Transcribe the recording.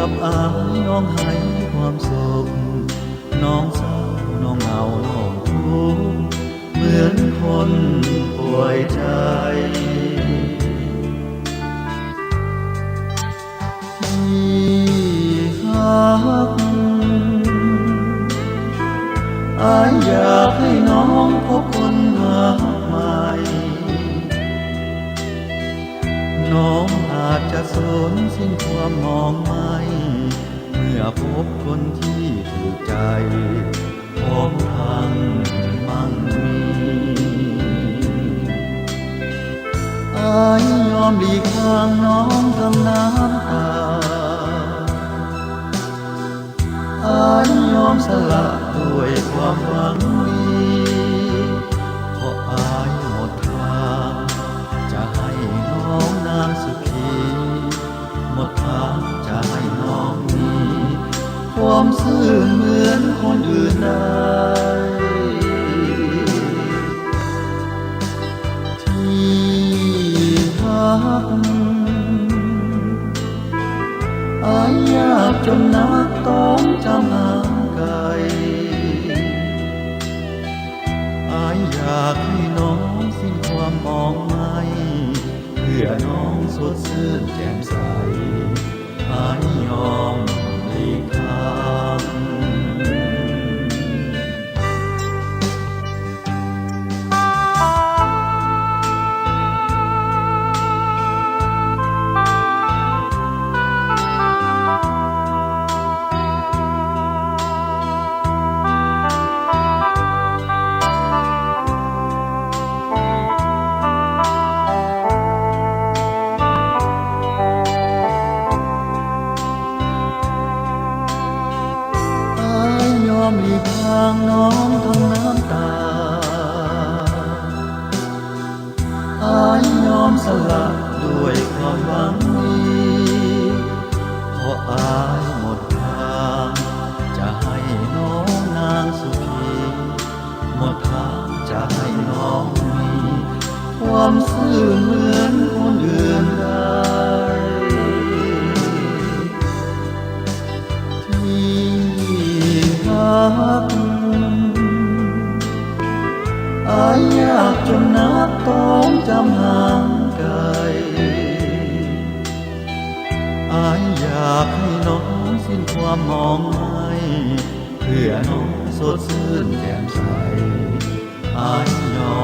กับอายน้องให้ความสุขน้องเศร้าน้องเหงาน้องทุกข์เหมือนคนป่วยใจที่หักอายอยากให้น้องพบคนรักใหม่น้องอาจจะสูญสิ้นความมองไม่เมื่อพบคนที่ถูกใจพร้อมทางมั่งมีอายยอมหลีกทางน้องทำน้ำตาอายยอมสละด้วยความหวังดีเพราะอายหมดทางจะให้น้องนางสุขีหมดทางจะให้น้องมีความซื่อเหมือนคนอื่นได้ที่หักอายยากจนนักต้องจำห่างไกลอายอยากให้น้องสิ้นความมองไม่เพื่อน้องสดชื่นแจ่มใสอายยอมหลีกทางยอมหลีกทางน้องทั้งน้ำตาอายยอมสละด้วยความหวังดีเพราะอายหมดทางจะให้น้องนางสุขีหมดทางจะให้น้องมีความซื่อเหมือนคนอื่นได้อายยากจนนักต้องจำห่างไกลอายอยากให้น้องสิ้นความมองไม่เพื่อน้องสดชื่นแจ่มใสอายยอ